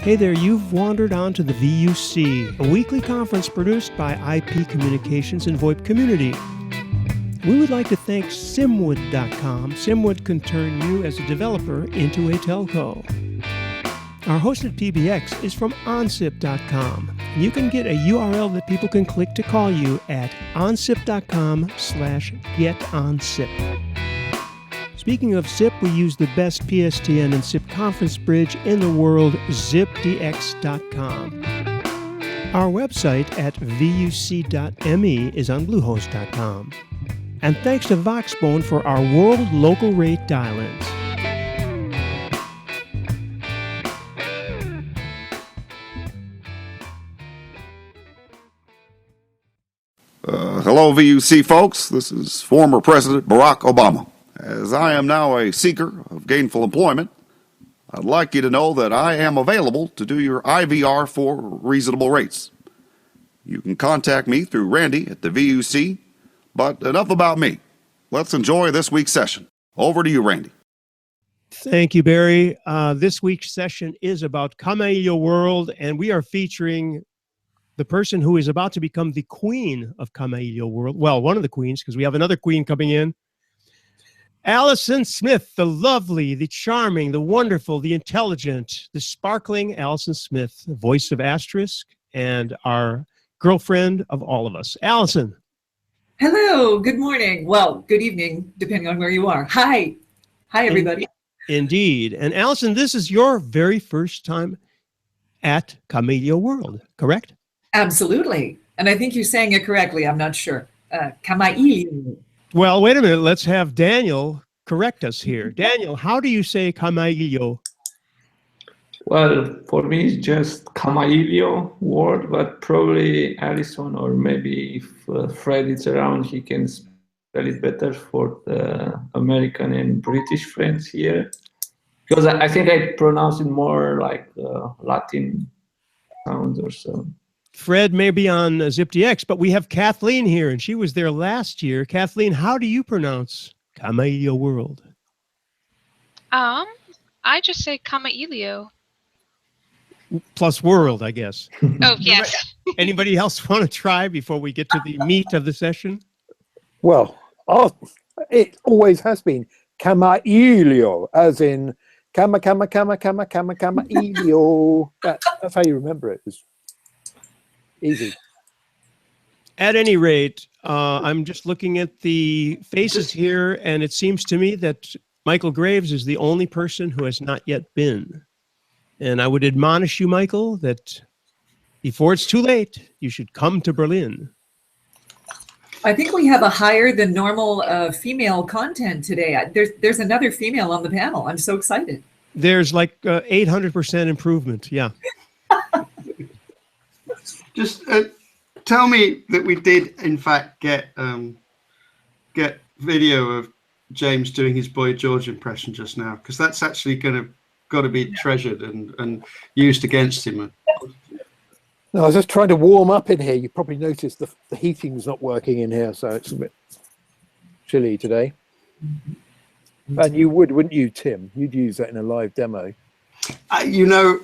Hey there, you've wandered onto the VUC, a weekly conference produced by IP Communications and VoIP Community. We would like to thank Simwood.com. Simwood can turn you as a developer into a telco. Our hosted PBX is from onsip.com. You can get a URL that people can click to call you at onsip.com/getonsip. Speaking of SIP, we use the best PSTN and SIP conference bridge in the world, zipdx.com. Our website at vuc.me is on bluehost.com. And thanks to Voxbone for our world local rate dial-ins. Hello, VUC folks. This is former President Barack Obama. As I am now a seeker of gainful employment, I'd like you to know that I am available to do your IVR for reasonable rates. You can contact me through Randy at the VUC, but enough about me. Let's enjoy this week's session. Over to you, Randy. Thank you, Barry. This week's session is about Kamailio World, and we are featuring the person who is about to become the queen of Kamailio World. Well, one of the queens, because we have another queen coming in. Allison Smith, the lovely, the charming, the wonderful, the intelligent, the sparkling Allison Smith, the voice of Asterisk, and our girlfriend of all of us. Allison. Hello, good morning. Well, good evening, depending on where you are. Hi. Hi, everybody. Indeed. And Allison, this is your very first time at Kamailio World, correct? Absolutely. And I think you're saying it correctly. I'm not sure. Kamailio. Well, wait a minute. Let's have Daniel correct us here. Daniel, how do you say Kamailio? Well, for me, it's just Kamailio word, but probably Allison, or maybe if Fred is around, he can spell it better for the American and British friends here. Because I think I pronounce it more like Latin sounds or so. Fred may be on ZipDX, but we have Kathleen here, and she was there last year. Kathleen, how do you pronounce Kamailio World? I just say Kamailio. Plus world, I guess. Oh, yes. Anybody else want to try before we get to the meat of the session? Well, it always has been Kamailio, as in Kamailio. That's how you remember it. It's easy. At any rate, I'm just looking at the faces here, and it seems to me that Michael Graves is the only person who has not yet been. And I would admonish you, Michael, that before it's too late, you should come to Berlin. I think we have a higher than normal female content today. There's another female on the panel. I'm so excited. There's like 800% improvement. Yeah. Just tell me that we did, in fact, get video of James doing his Boy George impression just now, because that's actually got to be treasured and used against him. No, I was just trying to warm up in here. You probably noticed the heating's not working in here, so it's a bit chilly today. And you would, wouldn't you, Tim? You'd use that in a live demo. It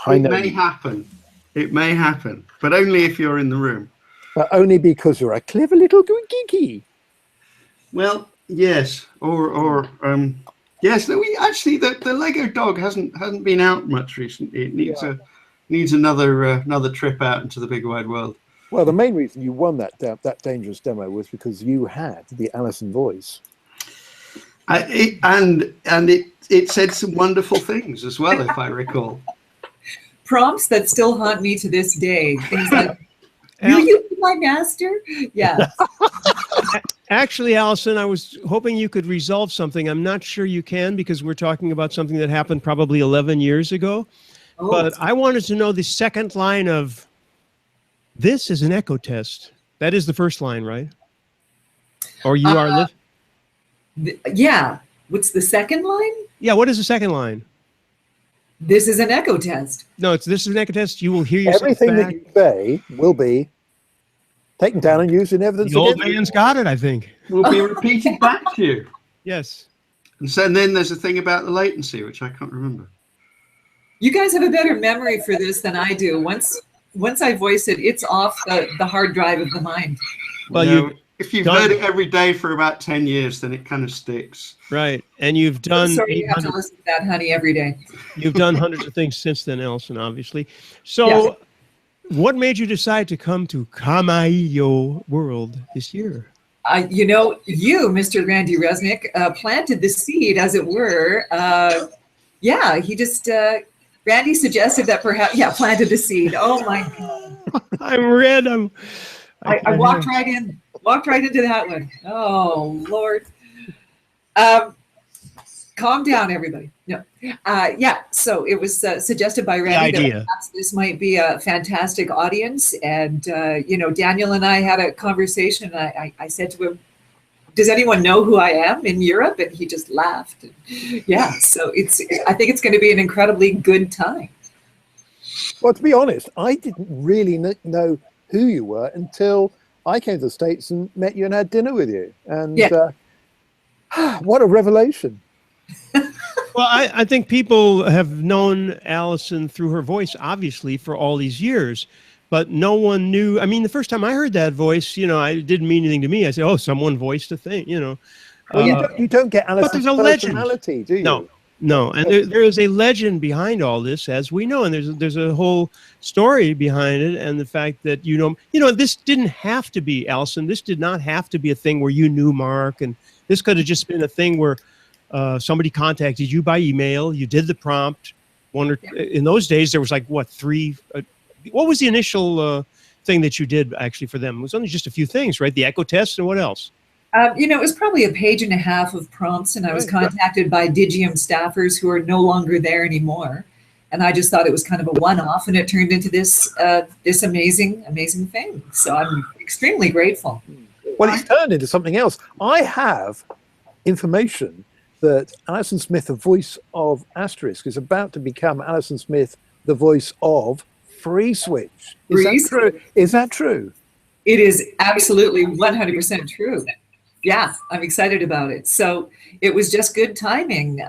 may happen. It may happen, but only if you're in the room. But only because you're a clever little geeky. Well, yes, yes. No, the Lego dog hasn't been out much recently. It needs another trip out into the big wide world. Well, the main reason you won that dangerous demo was because you had the Allison voice. It said some wonderful things as well, if I recall. Prompts that still haunt me to this day. Things like, "Will you be my master?" Yeah. Actually, Allison, I was hoping you could resolve something. I'm not sure you can, because we're talking about something that happened probably 11 years ago. Oh. But I wanted to know the second line of, "This is an echo test." That is the first line, right? Or you are... Yeah. What's the second line? Yeah, what is the second line? "This is an echo test." No, this is an echo test. You will hear yourself Everything back. that you say will be taken down and used in evidence. The old man's got it, I think. Will be repeated back to you. Yes. And then there's a thing about the latency, which I can't remember. You guys have a better memory for this than I do. Once I voice it, it's off the hard drive of the mind. Well, if you've heard it every day for about 10 years, then it kind of sticks. Right. And you've done... Sorry, you have to listen to that, honey, every day. You've done hundreds of things since then, Allison, obviously. So what made you decide to come to Kamailio World this year? You know, you, Mr. Randy Resnick, planted the seed, as it were. He just... Randy suggested that perhaps... Yeah, planted the seed. Oh, my God. I'm red. I walked right in. Walked right into that one. Oh, Lord. Calm down, everybody. No. So it was suggested by Randy that perhaps this might be a fantastic audience. And, Daniel and I had a conversation. I said to him, does anyone know who I am in Europe? And he just laughed. So I think it's going to be an incredibly good time. Well, to be honest, I didn't really know who you were until I came to the States and met you and had dinner with you. And what a revelation. Well, I think people have known Allison through her voice, obviously, for all these years, but no one knew. I mean, the first time I heard that voice, it didn't mean anything to me. I said, oh, someone voiced a thing, Well, you don't get Allison's personality, do you? No, and there is a legend behind all this, as we know, and there's a whole story behind it, and the fact that this didn't have to be, Allison. This did not have to be a thing where you knew Mark, and this could have just been a thing where somebody contacted you by email. You did the prompt. In those days, there was like three. What was the initial thing that you did actually for them? It was only just a few things, right? The echo test and what else? It was probably a page and a half of prompts, and I was contacted by Digium staffers who are no longer there anymore. And I just thought it was kind of a one-off, and it turned into this amazing thing. So I'm extremely grateful. Well, it's turned into something else. I have information that Allison Smith, the voice of Asterisk, is about to become Allison Smith, the voice of Free Switch. Is that true? It is absolutely 100% true. Yeah, I'm excited about it. So it was just good timing.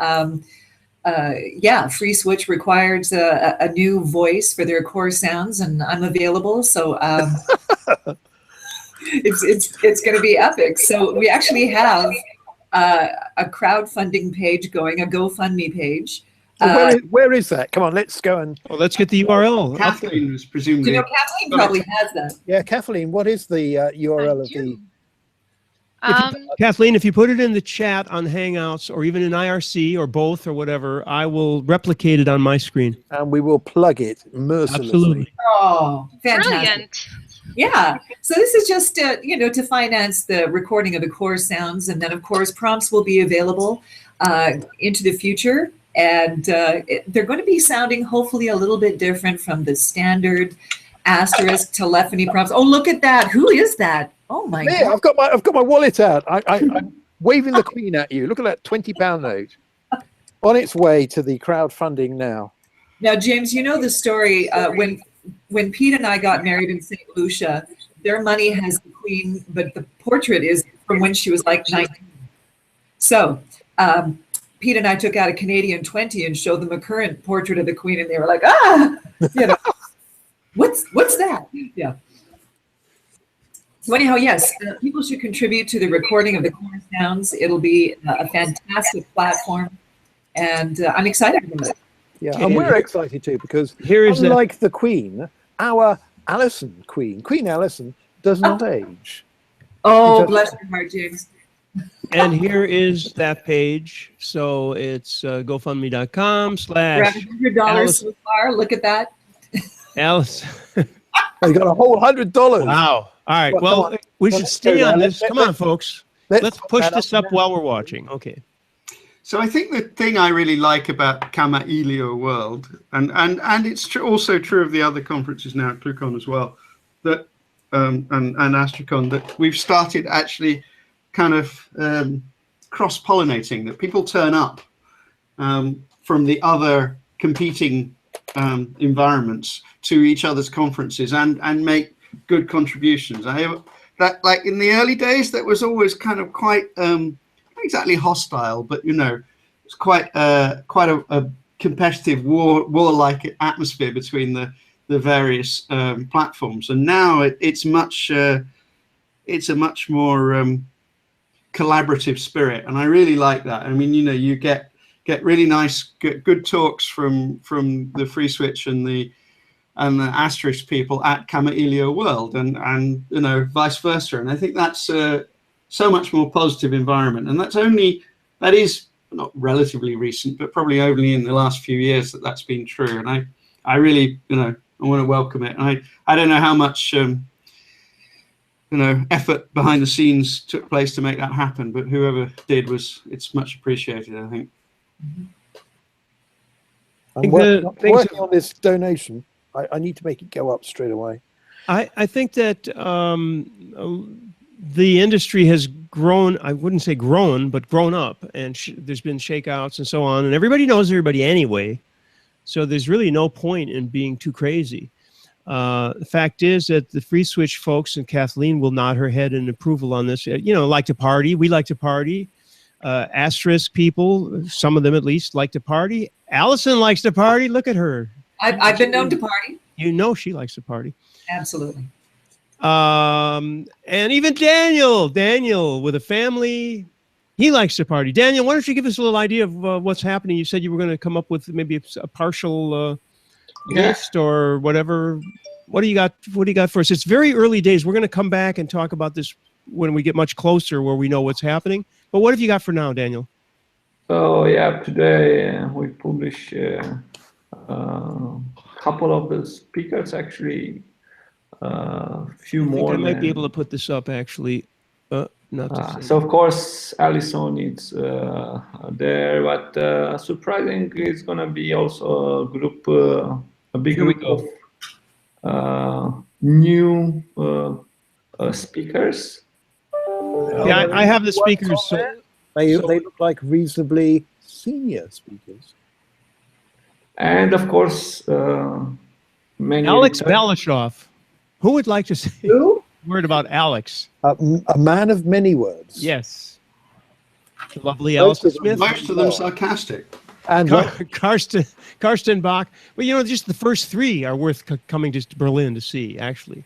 Free Switch requires a new voice for their core sounds, and I'm available. So it's going to be epic. So we actually have a crowdfunding page going, a GoFundMe page. Where is that? Come on, let's go and... Well, let's get the URL. Kathleen was presumably... Kathleen probably has that. Yeah, Kathleen, what is the URL of the... Kathleen, if you put it in the chat on Hangouts or even in IRC or both or whatever, I will replicate it on my screen. And we will plug it mercilessly. Absolutely. Oh, fantastic. Brilliant. Yeah. So this is just, to finance the recording of the core sounds. And then, of course, prompts will be available into the future. And they're going to be sounding hopefully a little bit different from the standard Asterisk telephony prompts. Oh, look at that. Who is that? Oh my God. I've got my wallet out. I'm waving the Queen at you. Look at that £20 note. On its way to the crowdfunding now. Now, James, you know the story when Pete and I got married in St. Lucia, their money has the Queen, but the portrait is from when she was like 19. So Pete and I took out a Canadian 20 and showed them a current portrait of the Queen, and they were like, what's that? Yeah. So anyhow, yes, people should contribute to the recording of the core sounds. It'll be a fantastic platform, and I'm excited about it. Yeah, and we're excited too, because unlike the Queen, our Allison Queen Allison, does not age. Oh, bless your heart, James. And here is that page. So it's GoFundMe.com/ We're at $100 so far. Look at that. Allison. You got a whole $100. Wow. All right. Well, we should stay on this. Come on, folks. Let's push this up while we're watching. Okay. So I think the thing I really like about Kamailio World, and it's also true of the other conferences now, Clucon as well, that and Astricon, that we've started actually kind of cross-pollinating, that people turn up from the other competing environments to each other's conferences and make good contributions. That, like in the early days, that was always kind of quite not exactly hostile, but it's quite a competitive war-like atmosphere between the various platforms, and now it's a much more collaborative spirit, and I really like that. I mean, you get really nice, good talks from the Free Switch and the Asterisk people at Kamailio World, and vice versa. And I think that's so much more positive environment, and that is not relatively recent, but probably only in the last few years that's been true. And I really, I want to welcome it. And I don't know how much effort behind the scenes took place to make that happen, but whoever did it's much appreciated, I think. I'm working on this donation. I need to make it go up straight away. I think that the industry has grown. I wouldn't say grown, but grown up, and there's been shakeouts and so on, and everybody knows everybody anyway. So there's really no point in being too crazy. The fact is that the Free Switch folks, and Kathleen will nod her head in approval on this, like to party. We like to party. Asterisk people, some of them at least, like to party. Allison likes to party. Look at her. I've been known to party. She likes to party. Absolutely. And even Daniel with a family, he likes to party. Daniel, why don't you give us a little idea of what's happening? You said you were going to come up with maybe a partial list or whatever. What do you got? What do you got for us? It's very early days. We're going to come back and talk about this when we get much closer, where we know what's happening. But what have you got for now, Daniel? Oh yeah, today we publish a couple of the speakers, actually. Few more. I might be able to put this up actually. So of course Allison is there, but surprisingly it's gonna be also a group, a big group of new speakers. Yeah, I have the speakers. So they look like reasonably senior speakers. And of course, many. Alex Balashov. Who would like to say a word about Alex? A man of many words. Yes. The lovely Allison Smith. Most of them sarcastic. And Karsten Bach. Well, just the first three are worth coming to Berlin to see, actually,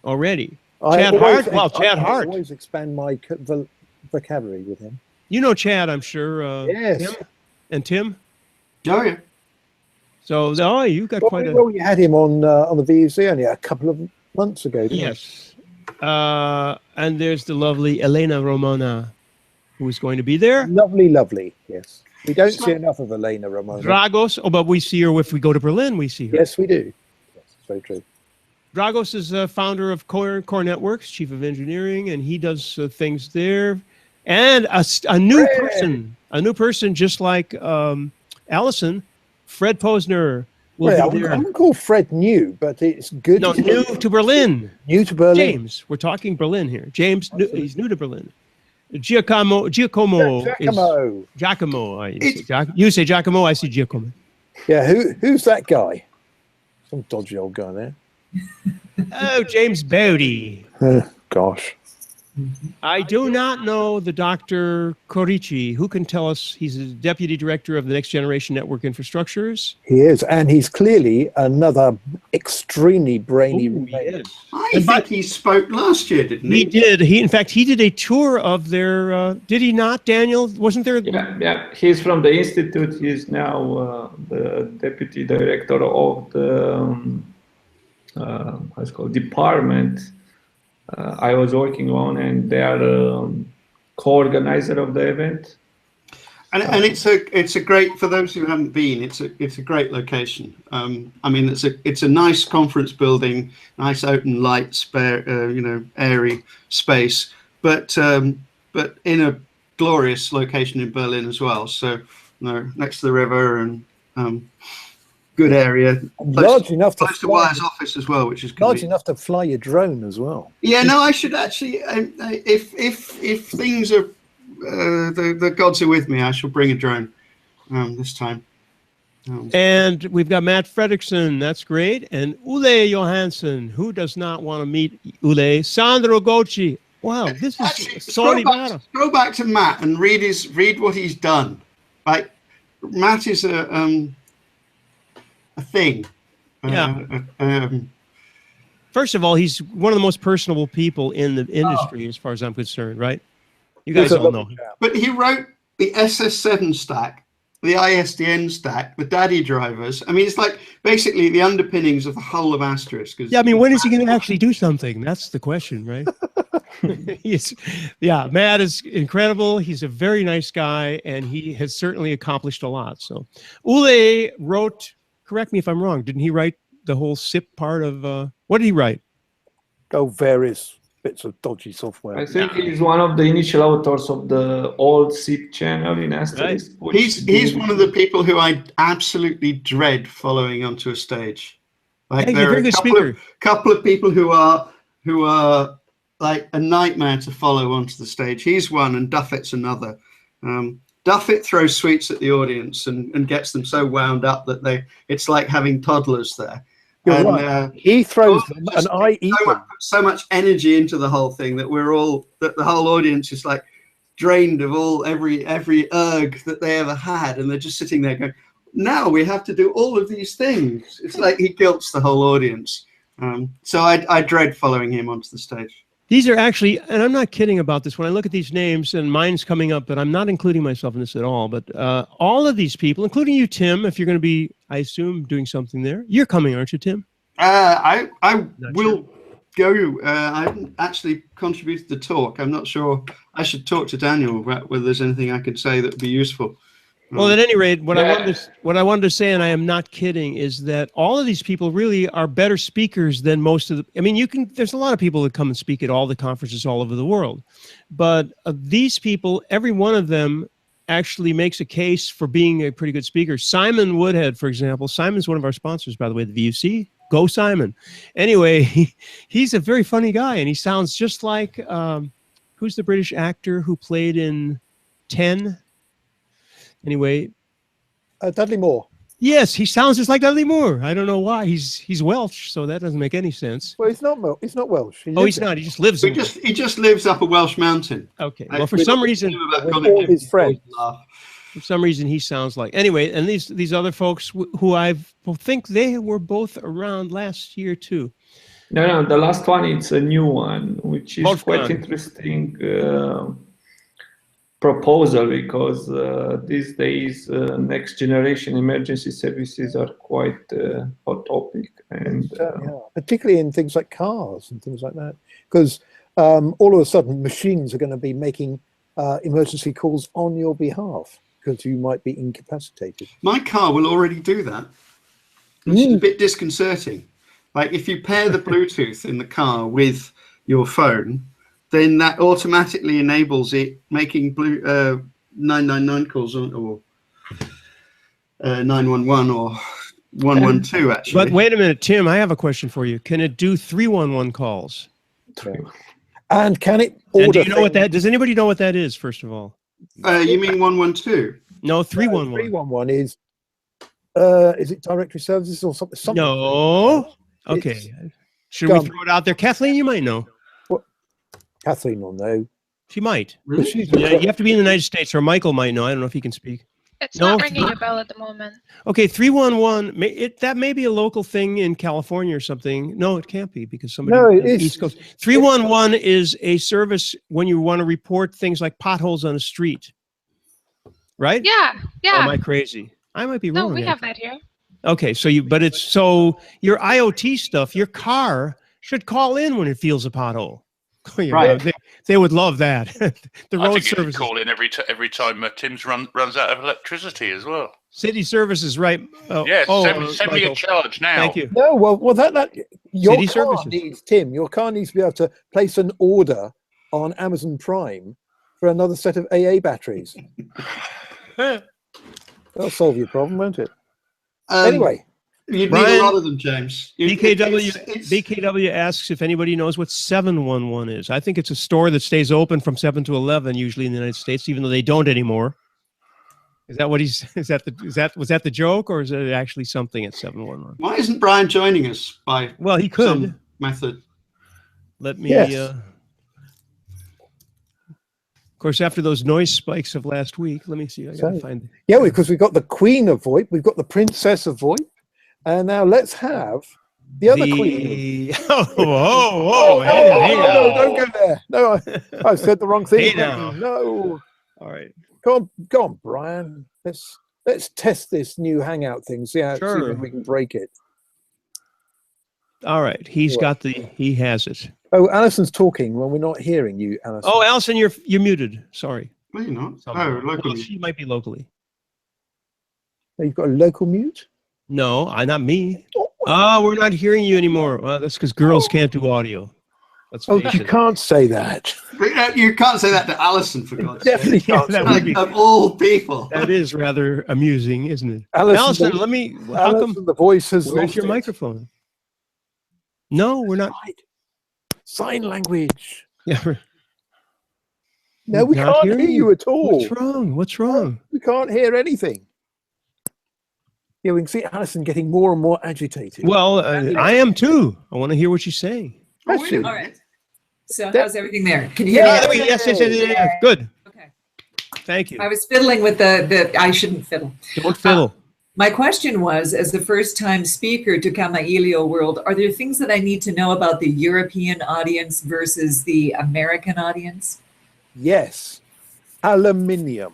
already. Chad Hart. Well, Chad Hart. I always expand my vocabulary with him. You know Chad, I'm sure. Yes. Tim? And Tim? Oh, yeah. So, you got quite a... Well, you had him on the VUC only a couple of months ago, didn't you? Yes. And there's the lovely Elena Romana, who is going to be there. Lovely, yes. We don't see enough of Elena Romana. Dragos, but we see her if we go to Berlin, we see her. Yes, we do. Yes, it's very true. Dragos is a founder of Core Networks, chief of engineering, and he does things there. And a new person, just like Allison, Fred Posner will be there. I wouldn't call Fred new, but it's good. No, new to Berlin. New to Berlin. James, we're talking Berlin here. James, he's new to Berlin. Giacomo. You say Giacomo, I see Giacomo. Yeah, who's that guy? Some dodgy old guy there. Oh, James Bowdy. Gosh. I do not know the Dr. Corici. Who can tell us? He's the deputy director of the Next Generation Network Infrastructures. He is, and he's clearly another extremely brainy. I think he spoke last year, didn't he? He did. In fact, he did a tour of their. Did he not, Daniel? Wasn't there? Yeah. He's from the institute. He's now the deputy director of the how's it called, department. I was working on, and they are the co-organizer of the event. And it's a great, for those who haven't been, it's a great location. I mean, it's a nice conference building, nice open, light, spare, airy space, but in a glorious location in Berlin as well. So, next to the river and good area. Large enough close to Wire's office as well, which is large enough to fly your drone as well. Yeah, no, I should actually. If things are the gods are with me, I shall bring a drone this time. And we've got Matt Fredrickson. That's great. And Ule Johansson. Who does not want to meet Ule? Sandro Gocci. Wow, this is Go back to Matt and read what he's done. Like, Matt is a thing. Yeah. First of all, he's one of the most personable people in the industry, as far as I'm concerned, right? You guys all know him. But he wrote the SS7 stack, the ISDN stack, the daddy drivers. I mean, it's like basically the underpinnings of the whole of Asterisk. Yeah, I mean, when is he going to actually do something? That's the question, right? Matt is incredible. He's a very nice guy, and he has certainly accomplished a lot. So Ule wrote, correct me if I'm wrong, didn't he write the whole SIP part of, what did he write? Oh, various bits of dodgy software. I think he's one of the initial authors of the old SIP channel in Asterisk. Right. He's one of the people who I absolutely dread following onto a stage. Like, he's a very good speaker. Couple of people who are like a nightmare to follow onto the stage. He's one, and Duffett's another. Duffett throws sweets at the audience and gets them so wound up that it's like having toddlers there. Right. He throws them, and I eat them. So much energy into the whole thing that the whole audience is like drained of every erg that they ever had, and they're just sitting there going, now we have to do all of these things. It's like he guilts the whole audience. So I dread following him onto the stage. These are actually, and I'm not kidding about this, when I look at these names, and mine's coming up, but I'm not including myself in this at all, but all of these people, including you, Tim, if you're going to be, I assume, doing something there. You're coming, aren't you, Tim? I will go. I haven't actually contributed the talk. I'm not sure. I should talk to Daniel about whether there's anything I could say that would be useful. Well, at any rate, what I wanted to say, and I am not kidding, is that all of these people really are better speakers than most of the. I mean, there's a lot of people that come and speak at all the conferences all over the world, but these people, every one of them, actually makes a case for being a pretty good speaker. Simon Woodhead, for example. Simon's one of our sponsors, by the way, the VUC. Go Simon. Anyway, he's a very funny guy, and he sounds just like who's the British actor who played in 10? Anyway, Dudley Moore. Yes, he sounds just like Dudley Moore. I don't know why. He's Welsh, so that doesn't make any sense. Well, he's not Welsh. He's not. He just lives. He just lives up a Welsh mountain. Okay. Well, for some reason, all his friends. For some reason, he sounds like. Anyway, and these other folks who I think they were both around last year too. No, the last one, it's a new one, which is quite interesting proposal, because these days next generation emergency services are quite hot topic, and particularly in things like cars and things like that, because all of a sudden machines are going to be making emergency calls on your behalf because you might be incapacitated. My car will already do that, which is a bit disconcerting. Like, if you pair the Bluetooth in the car with your phone, then that automatically enables it making 999 calls or 911 or 112, actually. But wait a minute, Tim, I have a question for you. Can it do 311 calls? And can it order? Do you know what that? Does anybody know what that is? First of all, you mean 112? No, 311. 311 is it directory services or something? No. Okay. Should we throw it out there? Kathleen, you might know. Kathleen will know. She might. Really? Yeah, you have to be in the United States, or Michael might know. I don't know if he can speak. It's not ringing a bell at the moment. Okay, 311. That may be a local thing in California or something. No, it can't be, because somebody on the East Coast. 311 is a service when you want to report things like potholes on a street. Right? Yeah. Or am I crazy? I might be wrong. No, we have that here. Okay, so your IoT stuff, your car should call in when it feels a pothole. Right. They would love that. The road service call in every time Tim's runs out of electricity as well. City services, right? Yes, send me a charge now. Thank you. No, well, that your City car services. needs, Tim. Your car needs to be able to place an order on Amazon Prime for another set of AA batteries. That'll solve your problem, won't it? Anyway. You'd need a lot of them, James. BKW asks if anybody knows what 711 is. I think it's a store that stays open from 7 to 11, usually in the United States, even though they don't anymore. Is that what was that the joke, or is it actually something at 711? Why isn't Brian joining us by he could some method? Let me. Yes. Of course, after those noise spikes of last week, let me see. I gotta find. Yeah, because we've got the Queen of VoIP, we've got the Princess of VoIP, and now let's have the other Queen. Oh, no, don't go there. No, I said the wrong thing. Hey now. No. All right. Go on, Brian. Let's test this new Hangout thing. See if we can break it. All right. He has it. Oh, Allison's talking when we're not hearing you, Allison. Oh, Allison, you're muted. Sorry. No, you're not. Somewhere. Oh, locally. Well, she might be locally. Oh, you've got a local mute? No, not me. Oh, we're not hearing you anymore. Well, that's because girls can't do audio. You can't say that. You can't say that to Allison, for God's sake. Definitely can't. That would be, of all people. That is rather amusing, isn't it? Allison, let me. How come the voice has where's your lost it. microphone? No, we're not. Sign language. Yeah. No, we can't hear you at all. What's wrong? What's wrong? We can't hear anything. Yeah, we can see Allison getting more and more agitated. Well, I am too. I want to hear what she's saying. All right. So how's everything there? Can you hear me? Yes. Good. Okay. Thank you. I was fiddling with the I shouldn't fiddle. Don't fiddle. My question was, as the first-time speaker to Kamailio World, are there things that I need to know about the European audience versus the American audience? Yes. Aluminium.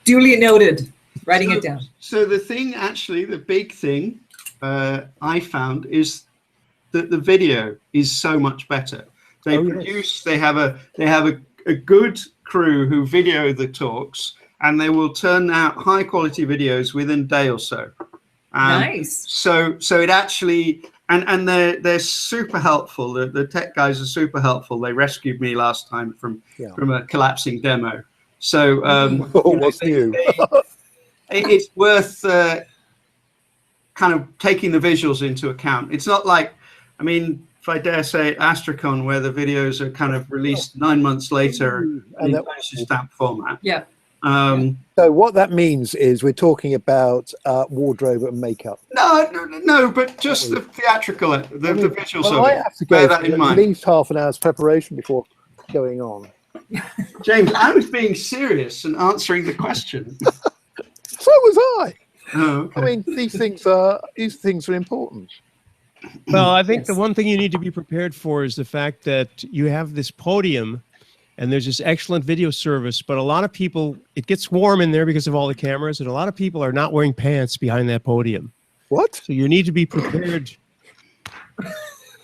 Duly noted. Writing it down. So the thing, actually, the big thing I found is that the video is so much better. They have a good crew who video the talks, and they will turn out high quality videos within a day or so. Nice. So it actually, and they're super helpful. The tech guys are super helpful. They rescued me last time from a collapsing demo. So what's new? It's worth kind of taking the visuals into account. It's not like, I mean, if I dare say, Astracon, where the videos are kind of released 9 months later in stamp format. Yeah. So what that means is we're talking about wardrobe and makeup. No, but just the theatrical, the visuals of it. I have to go bear that in mind. At least half an hour's preparation before going on. James, I was being serious and answering the question. So was I. Oh, okay. I mean, these things are important. Well, I think the one thing you need to be prepared for is the fact that you have this podium and there's this excellent video service, but a lot of people, it gets warm in there because of all the cameras, and a lot of people are not wearing pants behind that podium. What? So you need to be prepared.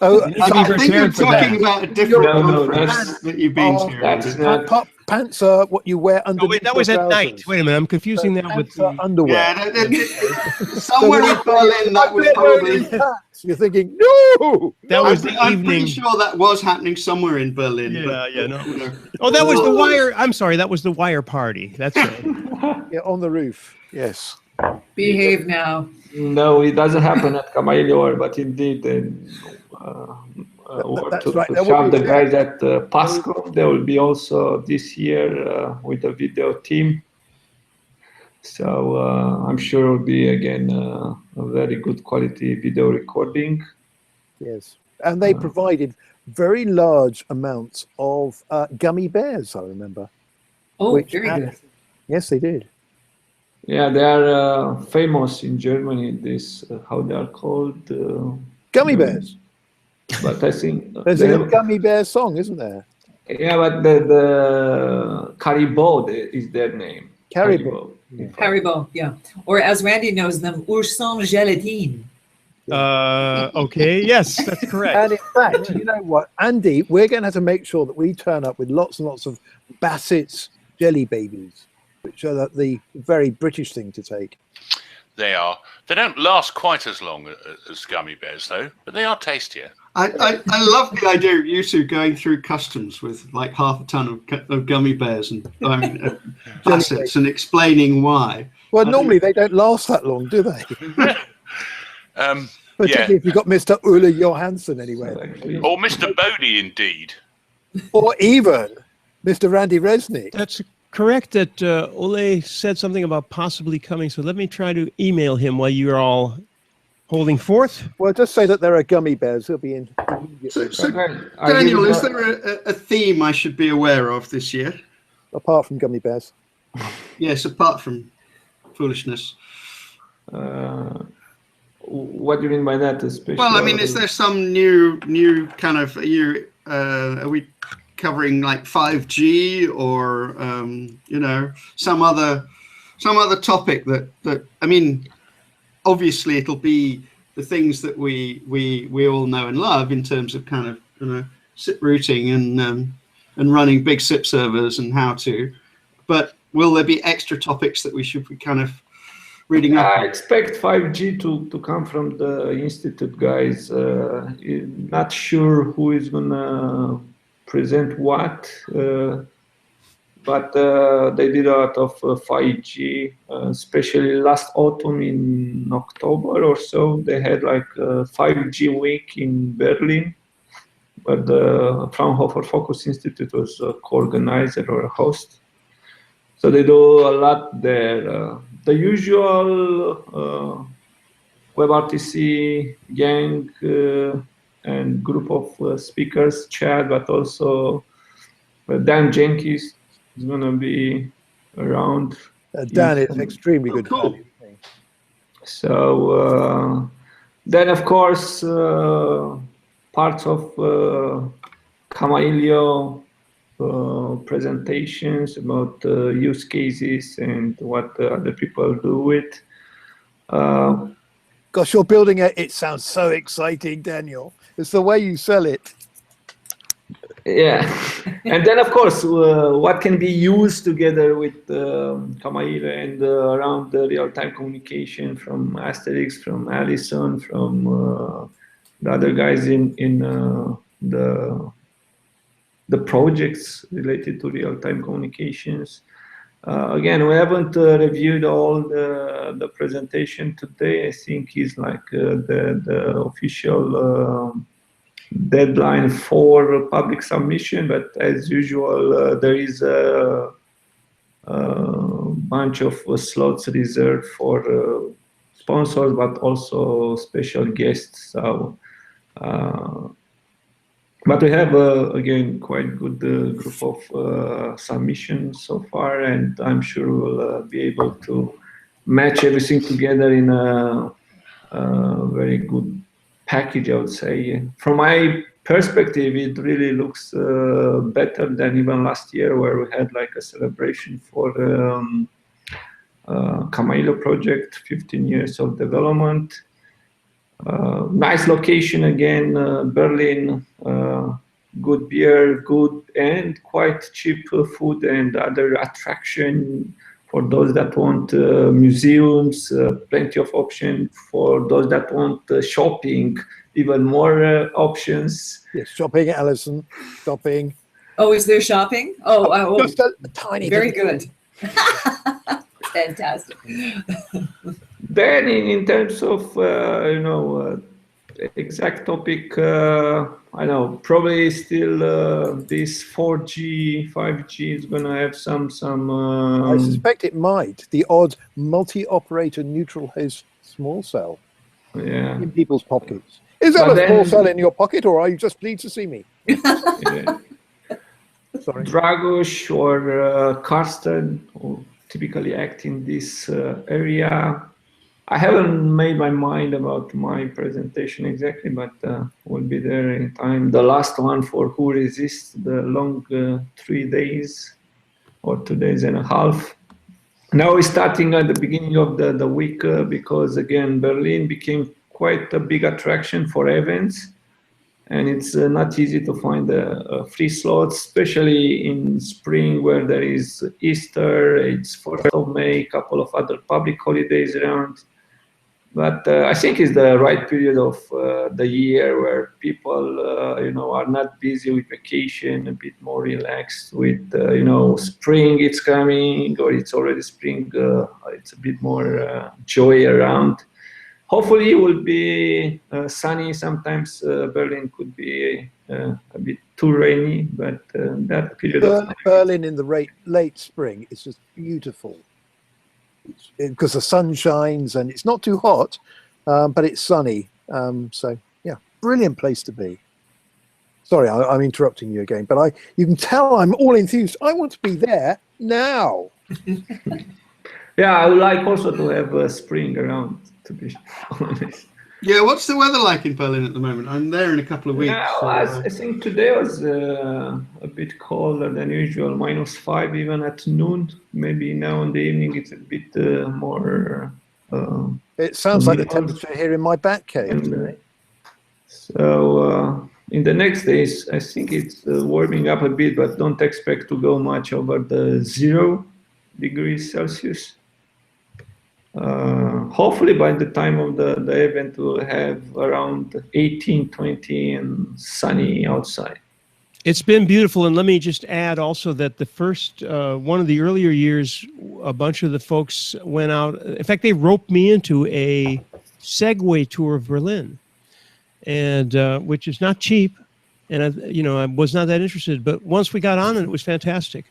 I think you're talking about a different conference that you've been to. Pants are what you wear under. Oh, wait, that was at night. Wait a minute, I'm confusing that with underwear. Yeah, somewhere in Berlin, that was probably. You're thinking, no. That was the I'm evening. pretty sure that was happening somewhere in Berlin. No. Oh, that was the wire. I'm sorry, that was the wire party. That's right. Yeah, on the roof. Yes. Behave now. No, it doesn't happen at Kamailio, but indeed, that's right. To have the guys at Pasco. They will be also this year with the video team. So I'm sure it will be again a very good quality video recording. Yes, and they provided very large amounts of gummy bears. I remember. Oh, very good. Yes, they did. Yeah, they are famous in Germany. This how they are called gummy bears. But I think there's a gummy bear song, isn't there? Yeah, but the Caribou is their name. Caribou. Caribou, yeah. Or as Randy knows them, Ourson Gelatine. Okay, yes, that's correct. And in fact, you know what, Andy, we're going to have to make sure that we turn up with lots and lots of Bassett's jelly babies, which are the very British thing to take. They are. They don't last quite as long as gummy bears, though, but they are tastier. I love the idea of you two going through customs with like half a ton of gummy bears and Bassett's and explaining why. Well, normally they don't last that long, do they? Particularly if you've got Mr. Ulla Johansson anyway. Or Mr. Bodie, indeed. Or even Mr. Randy Resnick. That's correct that Ole said something about possibly coming, so let me try to email him while you're all holding forth. Well, just say that there are gummy bears. He'll be in. So, Okay, Daniel, is there a theme I should be aware of this year? Apart from gummy bears. Yes, apart from foolishness. What do you mean by that, especially? Well, I mean, is there some new kind of are we covering like 5G or some other topic that I mean, obviously it'll be the things that we all know and love in terms of kind of SIP routing and running big SIP servers and how to, but will there be extra topics that we should be kind of reading up on? I expect 5G to come from the Institute guys. Not sure who is gonna present what, but they did a lot of 5G, especially last autumn in October or so. They had like a 5G week in Berlin, but the Fraunhofer Focus Institute was a co-organizer or a host. So they do a lot there. The usual WebRTC gang and group of speakers chat, but also Dan Jenkins is going to be around. Dan is extremely good. Cool. So then, of course, parts of Kamailio presentations about use cases and what other people do with. Gosh, you're building it. It sounds so exciting, Daniel. It's the way you sell it. Yeah, and then of course, what can be used together with Kamailio and around the real-time communication from Asterix, from Allison, from the other guys in the projects related to real-time communications. Again, we haven't reviewed all the presentation today. I think it's like the official deadline for public submission, but as usual, there is a bunch of slots reserved for sponsors, but also special guests. So, but we have again quite good group of submissions so far, and I'm sure we'll be able to match everything together in a very good package, I would say. From my perspective, it really looks better than even last year, where we had like a celebration for Kamailio project, 15 years of development. Nice location again, Berlin, good beer, good and quite cheap food and other attraction for those that want museums, plenty of options. For those that want shopping, even more options. Yes, shopping, Allison, shopping. Oh, is there shopping? Oh, Just a tiny very bit. good. Fantastic. Then in terms of, exact topic, I know probably still this 4G, 5G is going to have some. I suspect it might. The odd multi-operator neutral host small cell in people's pockets. Is that a small cell in your pocket, or are you just pleased to see me? Sorry. Dragoš or Karsten who typically act in this area. I haven't made my mind about my presentation exactly, but we'll be there in time. The last one for Who Resists, the long 3 days or 2 days and a half. Now we're starting at the beginning of the week because, again, Berlin became quite a big attraction for events. And it's not easy to find free slots, especially in spring where there is Easter, it's 4th of May, a couple of other public holidays around. But I think it's the right period of the year where people, are not busy with vacation, a bit more relaxed with, spring it's coming or it's already spring. It's a bit more joy around. Hopefully it will be sunny. Sometimes Berlin could be a bit too rainy, but that period of time. Berlin in the late spring is just beautiful because the sun shines and it's not too hot. but it's sunny. So yeah, brilliant place to be. Sorry, I'm interrupting you again, but you can tell I'm all enthused. I want to be there now. Yeah, I would like also to have a spring around, to be honest. Yeah, what's the weather like in Berlin at the moment? I'm there in a couple of weeks. Yeah, so, I think today was a bit colder than usual, -5 even at noon. Maybe now in the evening it's a bit more. It sounds like the mild. temperature here in my back cave And, today. So in the next days, I think it's warming up a bit, but don't expect to go much over the 0 degrees Celsius. Hopefully by the time of the event we'll have around 18, 20 and sunny outside. It's been beautiful. And let me just add also that the first, one of the earlier years, a bunch of the folks went out. In fact, they roped me into a Segway tour of Berlin, and which is not cheap. And I was not that interested, but once we got on it, it was fantastic.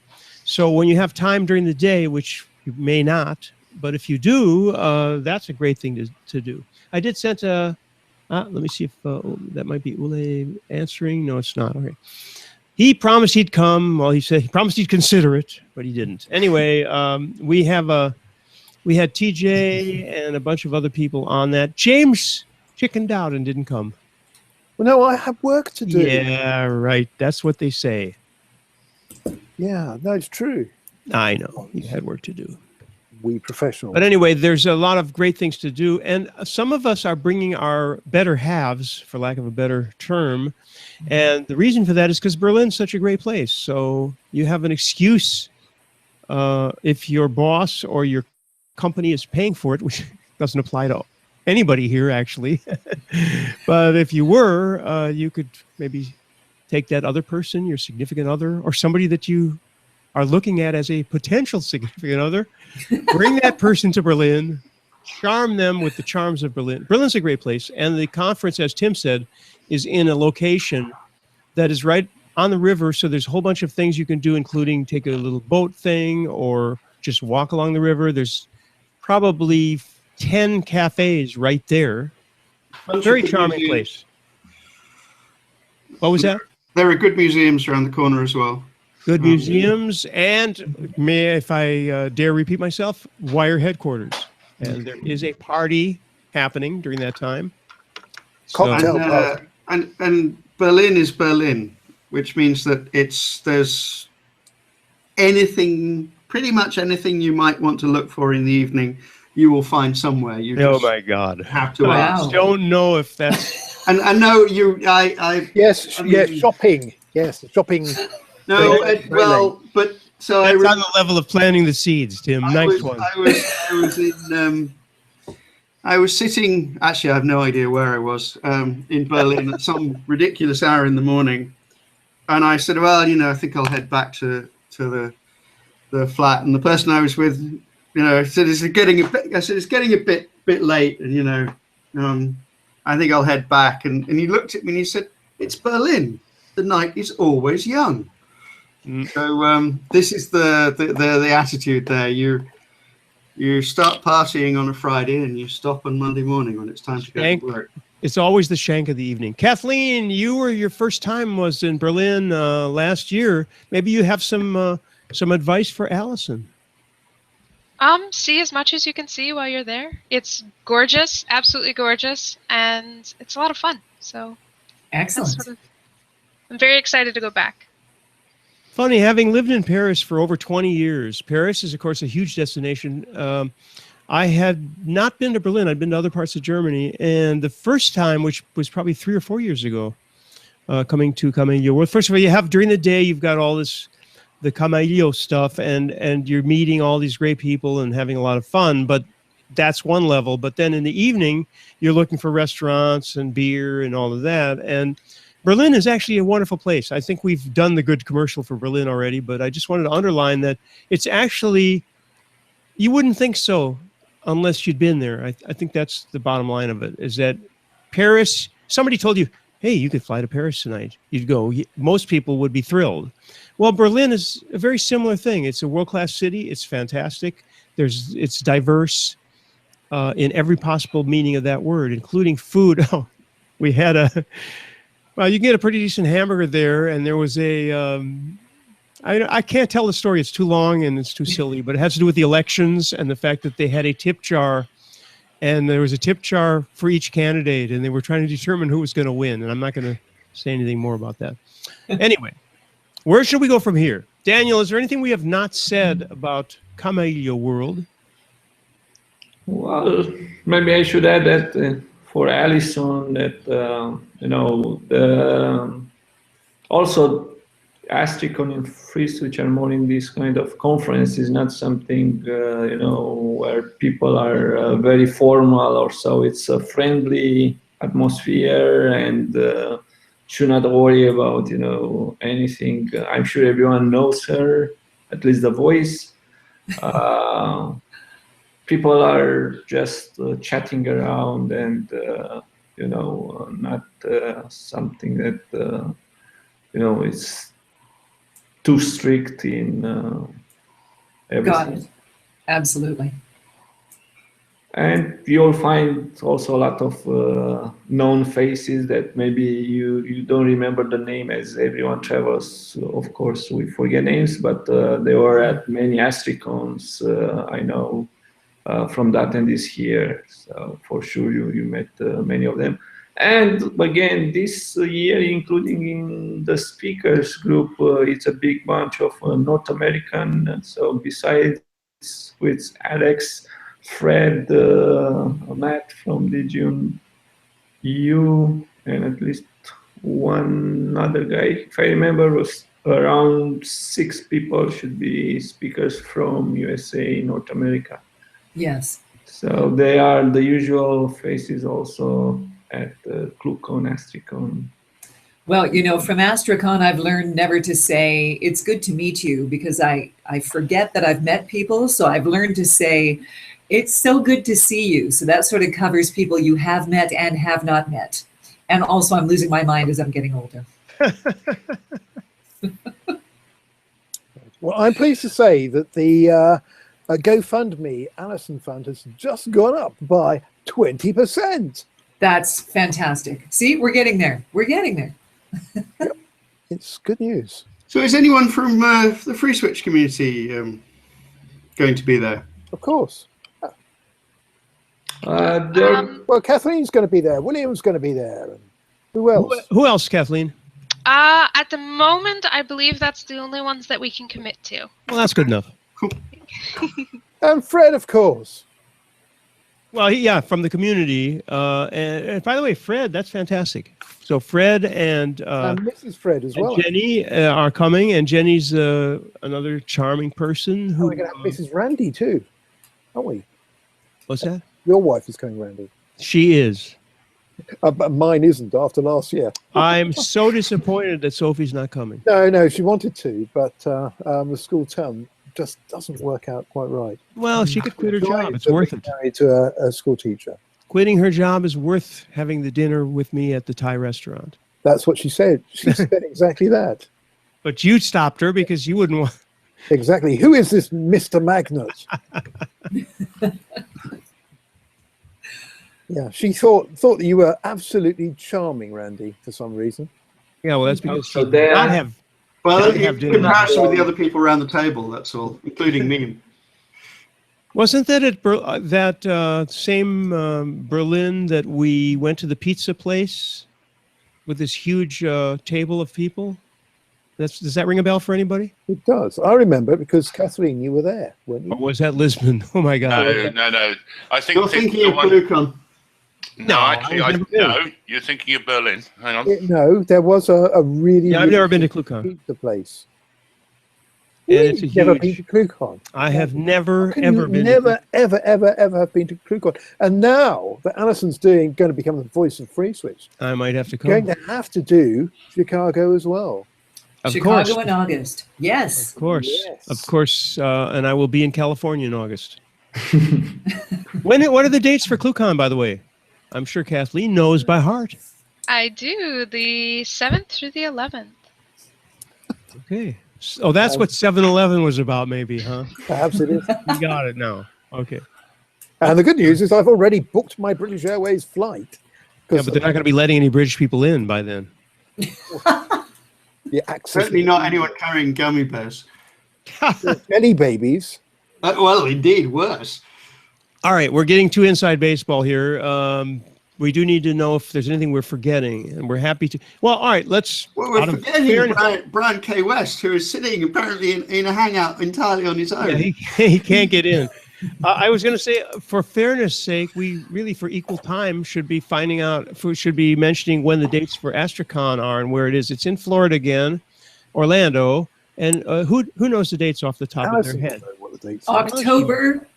So when you have time during the day, which you may not, but if you do, that's a great thing to do. I did send a, let me see if that might be Ule answering. No, it's not. Okay. He promised he'd come. Well, he promised he'd consider it, but he didn't. Anyway, we had TJ and a bunch of other people on that. James chickened out and didn't come. Well, no, I have work to do. Yeah, right. That's what they say. Yeah, no, it's true. I know. You had work to do. We professionals. But anyway, there's a lot of great things to do. And some of us are bringing our better halves, for lack of a better term. And the reason for that is because Berlin's such a great place. So you have an excuse if your boss or your company is paying for it, which doesn't apply to anybody here, actually. But if you were, you could maybe take that other person, your significant other, or somebody that you are looking at as a potential significant other, bring that person to Berlin, charm them with the charms of Berlin. Berlin's a great place. And the conference, as Tim said, is in a location that is right on the river. So there's a whole bunch of things you can do, including take a little boat thing or just walk along the river. There's probably 10 cafes right there. A very charming place. What was that? There are good museums around the corner as well. Good museums, and if I dare repeat myself, Wire headquarters. And there is a party happening during that time. Cocktail party. And Berlin is Berlin, which means that there's anything, pretty much anything you might want to look for in the evening, you will find somewhere. You oh my God! Have to ask. I don't know if that's. And I know you. Yes, shopping. Yes, shopping. No, but so that's on the level of planting the seeds, Tim. Nice one. I was sitting. Actually, I have no idea where I was in Berlin at some ridiculous hour in the morning, and I said, "Well, I think I'll head back to the flat." And the person I was with, said, "It's getting a bit." I said, "It's getting a bit late, and I think I'll head back." And he looked at me and he said, "It's Berlin. The night is always young." So this is the attitude there. You start partying on a Friday and you stop on Monday morning when it's time to go to work. It's always the shank of the evening. Kathleen, your first time was in Berlin last year. Maybe you have some advice for Allison. See as much as you can see while you're there. It's gorgeous, absolutely gorgeous, and it's a lot of fun. So excellent. I'm very excited to go back. Funny, having lived in Paris for over 20 years, Paris is, of course, a huge destination. I had not been to Berlin. I'd been to other parts of Germany. And the first time, which was probably 3 or 4 years ago, coming to Kamailio. Well, first of all, you have during the day, you've got all the Kamailio stuff, and you're meeting all these great people and having a lot of fun. But that's one level. But then in the evening, you're looking for restaurants and beer and all of that. And Berlin is actually a wonderful place. I think we've done the good commercial for Berlin already, but I just wanted to underline that it's actually, you wouldn't think so unless you'd been there. I think that's the bottom line of it, is that Paris, somebody told you, hey, you could fly to Paris tonight. You'd go. Most people would be thrilled. Well, Berlin is a very similar thing. It's a world-class city. It's fantastic. It's diverse. in every possible meaning of that word, including food. Oh, we had well, you can get a pretty decent hamburger there, and there was I can't tell the story. It's too long and it's too silly, but it has to do with the elections and the fact that they had a tip jar, and there was a tip jar for each candidate, and they were trying to determine who was going to win. And I'm not going to say anything more about that. Anyway, where should we go from here? Daniel, is there anything we have not said about Kamailio World? Well, maybe I should add that for Allison, that also Astricon and Free Switch are more in this kind of conference. Is not something where people are very formal or so. It's a friendly atmosphere, and should not worry about anything. I'm sure everyone knows her, at least the voice. People are just chatting around, and not something that it's too strict in everything. Got it. Absolutely. And you'll find also a lot of known faces that maybe you don't remember the name, as everyone travels. Of course, we forget names, but they were at many Astricons, I know, from that and this year. So for sure you met many of them. And again, this year, including in the speakers group, it's a big bunch of North American. So besides with Alex, Fred, Matt from Legion U, and at least one other guy, if I remember, was around 6 people should be speakers from USA, North America. Yes. So they are the usual faces also at ClueCon, Astricon. Well, from Astricon, I've learned never to say, it's good to meet you, because I forget that I've met people. So I've learned to say, it's so good to see you. So that sort of covers people you have met and have not met. And also, I'm losing my mind as I'm getting older. Well, I'm pleased to say that the GoFundMe Allison Fund has just gone up by 20%. That's fantastic. See, we're getting there. We're getting there. Yep. It's good news. So is anyone from the Free Switch community going to be there? Of course. Well, Kathleen's going to be there. William's going to be there. And who else? Who else, Kathleen? At the moment, I believe that's the only ones that we can commit to. Well, that's good enough. Cool. And Fred, of course. Well, yeah, from the community. And by the way, Fred, that's fantastic. So Fred and Mrs. Fred as well. Jenny are coming, and Jenny's another charming person. Who we're going to have Mrs. Randy too, aren't we? What's that? Your wife is coming, Randy. She is. But mine isn't after last year. I'm so disappointed that Sophie's not coming. No, she wanted to, but the school term just doesn't work out quite right. Well, she could quit her job. It's worth it. Married to a school teacher. Quitting her job is worth having the dinner with me at the Thai restaurant. That's what she said. She said exactly that. But you stopped her because you wouldn't want... Exactly. Who is this Mr. Magnet? Yeah, she thought that you were absolutely charming, Randy, for some reason. Yeah, well, that's because So she did not have... Well, have in dinner. comparison with the other people around the table, that's all, including me. Wasn't that at that same Berlin that we went to the pizza place with this huge table of people? Does that ring a bell for anybody? It does. I remember because Kathleen, you were there, weren't you? Or was that Lisbon? Oh my God! No. I think You're thinking of ClueCon. No, actually, no. You're thinking of Berlin. Hang on. No, there was a really. Yeah, I've never been to ClueCon. Pizza place. And it's a Never huge. been to ClueCon. I have never Can ever you been. never, ever have been to ClueCon. And now that Allison's going to become the voice of Free Switch, I might have to going come. to have to do Chicago as well. Of Chicago course, in August. Yes. of course, Yes. of course. And I will be in California in August. What are the dates for ClueCon, by the way? I'm sure Kathleen knows by heart. I do. The 7th through the 11th. Okay. Oh, that's what 7-Eleven was about, maybe, huh? Perhaps it is. You got it now. Okay. And the good news is I've already booked my British Airways flight. Yeah, but they're not going to be letting any British people in by then. The access Certainly not anyone carrying gummy bears. jelly babies. Well, indeed, worse. All right, we're getting too inside baseball here. We do need to know if there's anything we're forgetting, and we're happy to. Well, all right, let's. Well, we're forgetting Brian K. West, who is sitting apparently in a hangout entirely on his own. Yeah, he can't get in. I was going to say, for fairness' sake, we really, for equal time, should be finding out. Should be mentioning when the dates for Astracon are and where it is. It's in Florida again, Orlando, and who knows the dates off the top Allison of their head? will know what the dates are.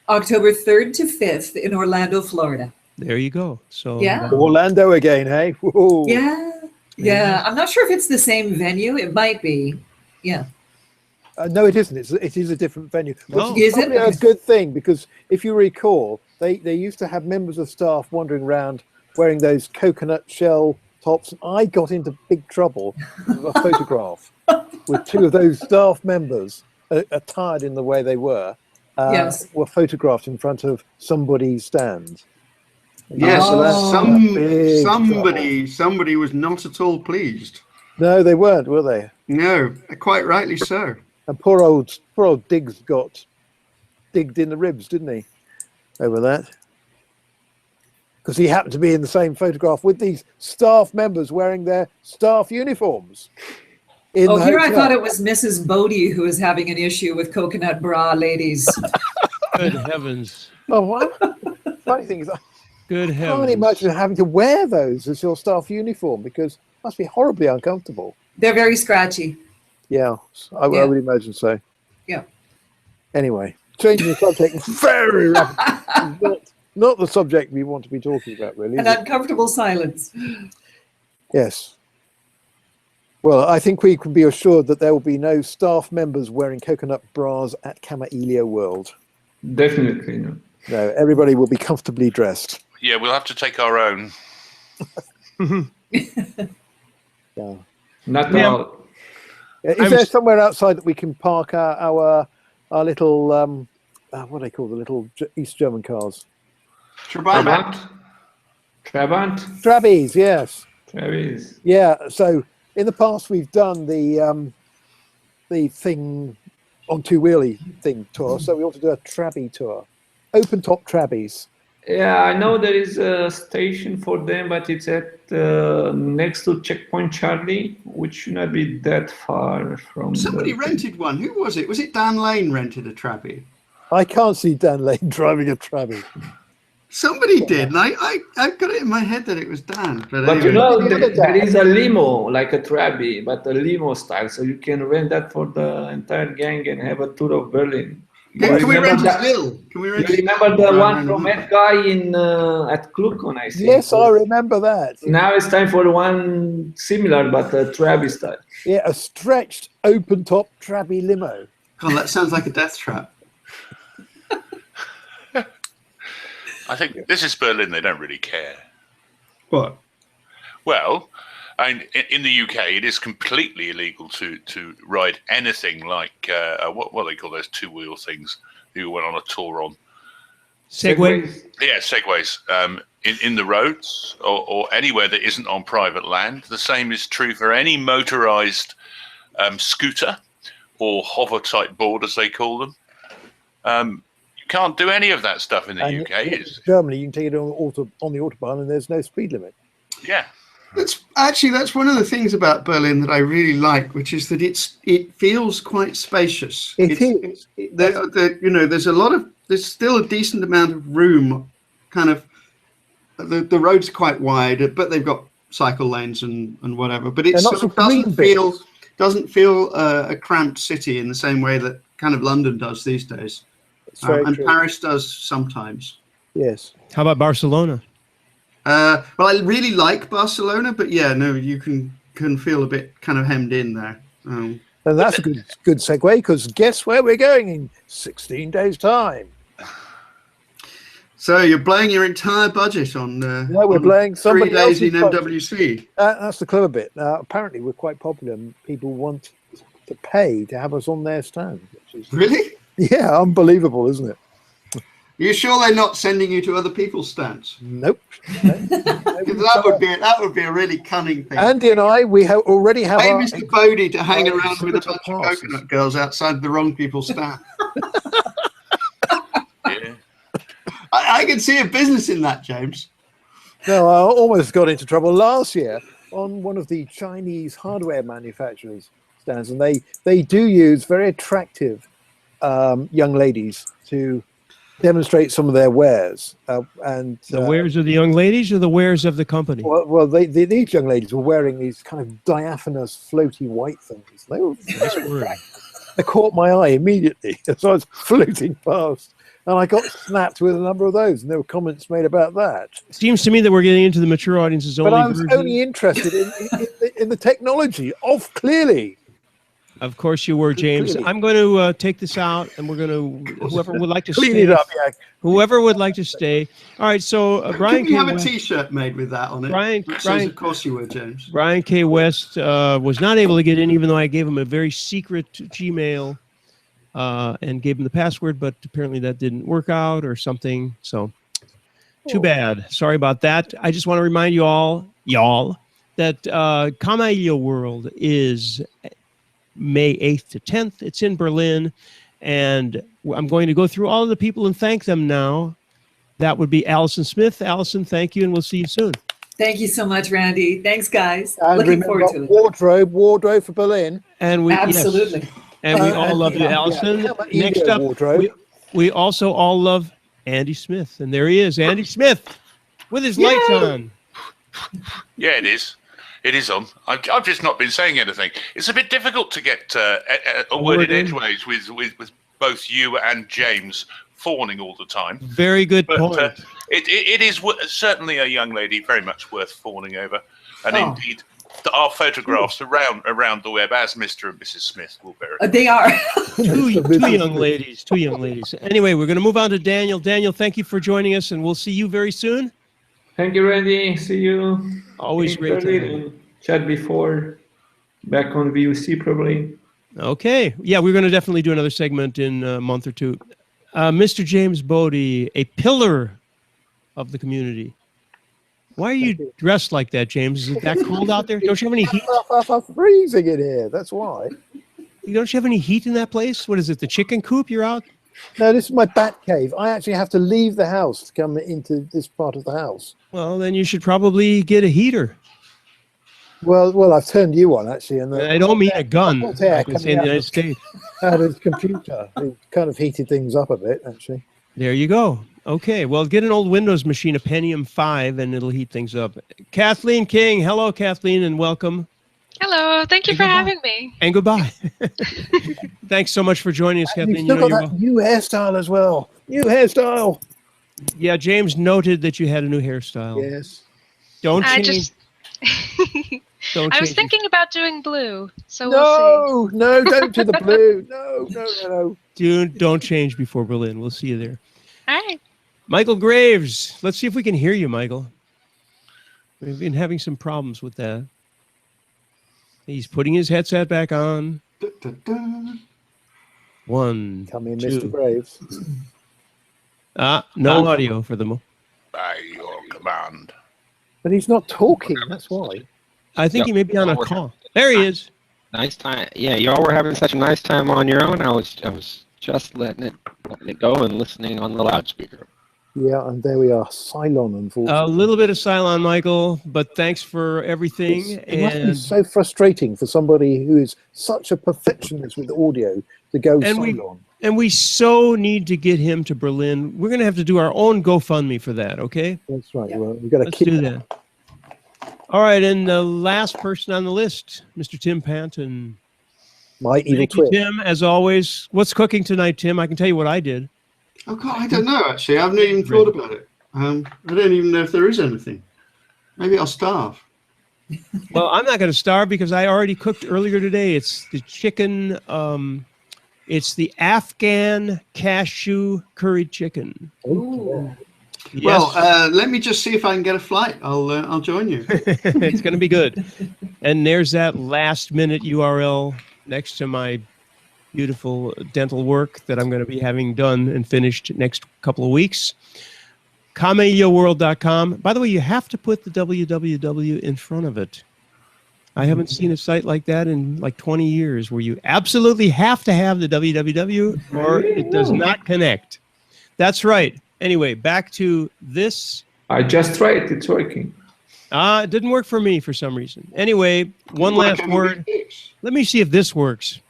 October 3rd to 5th in Orlando, Florida. There you go. So Yeah. Orlando again, hey? Whoa. Yeah. I'm not sure if it's the same venue. It might be. Yeah. No, it isn't. It is a different venue. Oh. Which is probably a good thing, because if you recall, they used to have members of staff wandering around wearing those coconut shell tops. I got into big trouble with a photograph with two of those staff members attired in the way they were photographed in front of somebody's stand. Yes, somebody was not at all pleased. No, they weren't, were they? No, quite rightly so. And poor old Diggs got digged in the ribs, didn't he? Over that, because he happened to be in the same photograph with these staff members wearing their staff uniforms. Here I thought it was Mrs. Bodie who was having an issue with coconut bra ladies. Good heavens! Oh, what? Funny thing is, Good I heavens! can't imagine having to wear those as your staff uniform, because it must be horribly uncomfortable. They're very scratchy. Yeah, I would imagine so. Yeah. Anyway, changing the subject very rapidly. Not the subject we want to be talking about, really. An uncomfortable silence. Yes. Well, I think we can be assured that there will be no staff members wearing coconut bras at Kamailio World. Definitely not. No, everybody will be comfortably dressed. Yeah, we'll have to take our own. Yeah. Not all. Is there somewhere outside that we can park our little what do they call the little East German cars? Trabant. Trabbies, yes. Trabbies. Yeah. So in the past we've done the thing on two-wheelie thing tour. So we ought to do a Trabby tour, open top Trabbies. Yeah, I know there is a station for them, but it's at next to Checkpoint Charlie, which should not be that far from. Somebody rented one. Who was it? Was it Dan Lane rented a Trabby? I can't see Dan Lane driving a Trabby. Somebody did, and I've got it in my head that it was Dan. But But anyway. you know, there is a limo, like a Trabby, but a limo style, so you can rent that for the entire gang and have a tour of Berlin. Can we rent it still? Can we rent You remember the one from that guy at Klukon, I think? Yes, I remember that. Now it's time for one similar, but a Trabby style. Yeah, a stretched open top Trabby limo. God, that sounds like a death trap. I think this is Berlin. They don't really care. What? Well, in the UK, it is completely illegal to ride anything like what they call those two-wheel things you went on a tour on. Segway? Yeah, segways. In the roads or anywhere that isn't on private land. The same is true for any motorized scooter or hover-type board, as they call them. You can't do any of that stuff in the UK. In Germany, you can take it on the Autobahn and there's no speed limit. Yeah. That's one of the things about Berlin that I really like, which is that it feels quite spacious. Is. There's still a decent amount of room. Kind of, the roads are quite wide, but they've got cycle lanes and whatever. But it sort of doesn't feel a cramped city in the same way that kind of London does these days, and true. Paris does sometimes. Yes. How about Barcelona? Well, I really like Barcelona, but yeah, no, you can feel a bit kind of hemmed in there. And that's a good segue, because guess where we're going in 16 days' time? So you're blowing your entire budget on no, we're blowing 3 days in MWC. That's the clever bit. Apparently, we're quite popular, and people want to pay to have us on their stand. Which is, really? Yeah, unbelievable, isn't it? You sure they're not sending you to other people's stands? Nope. that would be a really cunning thing. Andy and I, already have Pay our Mr. Bodie to hang around with a exhibitor bunch of passes. coconut girls outside the wrong people's stand. Yeah. I can see a business in that, James. No, I almost got into trouble last year on one of the Chinese hardware manufacturers' stands, and they do use very attractive young ladies to demonstrate some of their wares. And The wares of the young ladies or the wares of the company? well, these young ladies were wearing these kind of diaphanous, floaty white things. They caught my eye immediately as I was floating past. And I got snapped with a number of those, and there were comments made about that. Seems to me that we're getting into the mature audience's But only I was version. only interested in the technology of Clearly. Of course you were, James. Clearly. I'm going to take this out, and we're going to, whoever would like to Clean stay. it up, yeah. Whoever would like to stay. All right, so Brian Can we K. have a West, T-shirt made with that on it? Brian- That says, Brian- of course you were, James. Brian K. West was not able to get in, even though I gave him a very secret Gmail and gave him the password, but apparently that didn't work out or something. So too bad. Sorry about that. I just want to remind you all, that Kamailio World is May 8th to 10th. It's in Berlin. And I'm going to go through all of the people and thank them now. That would be Allison Smith. Allison, thank you, and we'll see you soon. Thank you so much, Randy. Thanks, guys. And Looking remember, forward to it. wardrobe for Berlin. And we Absolutely. Yes. And we all love you, Allison. Next up, wardrobe. we also all love Andy Smith. And there he is, Andy Smith, with his lights on. Yeah, it is. It is on. I've just not been saying anything. It's a bit difficult to get a word in edgeways with both you and James fawning all the time. Very good point. It is certainly a young lady very much worth fawning over. And indeed, our photographs around the web, as Mr. and Mrs. Smith will verify. They are. two young ladies. Two young ladies. Anyway, we're going to move on to Daniel. Daniel, thank you for joining us, and we'll see you very soon. Thank you, Randy. See you. Always great to have you. Chat before. Back on VUC probably. Okay. Yeah, we're going to definitely do another segment in a month or two. Mr. James Bodie, a pillar of the community. Why are you dressed like that, James? Is it that cold out there? Don't you have any heat? I'm freezing in here. That's why. Don't you have any heat in that place? What is it, the chicken coop you're out? No, this is my bat cave. I actually have to leave the house to come into this part of the house. Well, then you should probably get a heater. Well, I've turned you on, actually. And I don't mean a gun, like we say in the United States. Out of his computer. It kind of heated things up a bit, actually. There you go. Okay, well, get an old Windows machine, a Pentium 5, and it'll heat things up. Kathleen King. Hello, Kathleen, and welcome. Hello. Thank you for having me. And goodbye. Thanks so much for joining us, Kathleen. You've still got that new hairstyle as well. New hairstyle. Yeah, James noted that you had a new hairstyle. Yes. Don't change. I was thinking about doing blue, so we'll see. No, don't do the blue. No. Don't change before Berlin. We'll see you there. All right. Michael Graves. Let's see if we can hear you, Michael. We've been having some problems with that. He's putting his headset back on. One. Come in, two. Mr. Graves. No audio for the moment. By your command. But he's not talking, that's why. I think he may be on a call. There he is. Nice time. Yeah, y'all were having such a nice time on your own. I was just letting it go and listening on the loudspeaker. Yeah, and there we are. Cylon, unfortunately. A little bit of Cylon, Michael, but thanks for everything. It must be so frustrating for somebody who is such a perfectionist with audio to go Cylon. And we so need to get him to Berlin. We're going to have to do our own GoFundMe for that, okay? That's right. Well, we've got to Let's keep do that. All right, and the last person on the list, Mr. Tim Panton. My evil Thank you, twin. Tim, as always. What's cooking tonight, Tim? I can tell you what I did. Oh God, I don't know actually. I haven't even thought about it. I don't even know if there is anything. Maybe I'll starve. Well, I'm not going to starve because I already cooked earlier today. It's the chicken. It's the Afghan cashew curried chicken. Ooh. Yes. Well, let me just see if I can get a flight. I'll join you. It's going to be good. And there's that last minute URL next to my beautiful dental work that I'm going to be having done and finished next couple of weeks. Kamailioworld.com. By the way, you have to put the www in front of it. I haven't seen a site like that in like 20 years where you absolutely have to have the www or it does not connect. That's right. Anyway, back to this. I just tried. It's working. It didn't work for me for some reason. Anyway, one last word. Let me see if this works.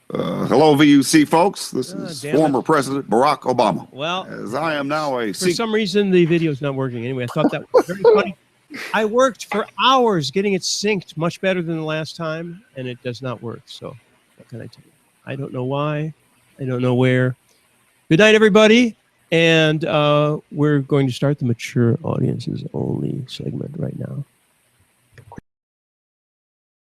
Hello, VUC folks. This is former President Barack Obama. Well, as I am now a for some reason, the video's not working. Anyway, I thought that was very funny. I worked for hours getting it synced much better than the last time, and it does not work. So what can I tell you? I don't know why. I don't know where. Good night, everybody. And we're going to start the mature audiences only segment right now.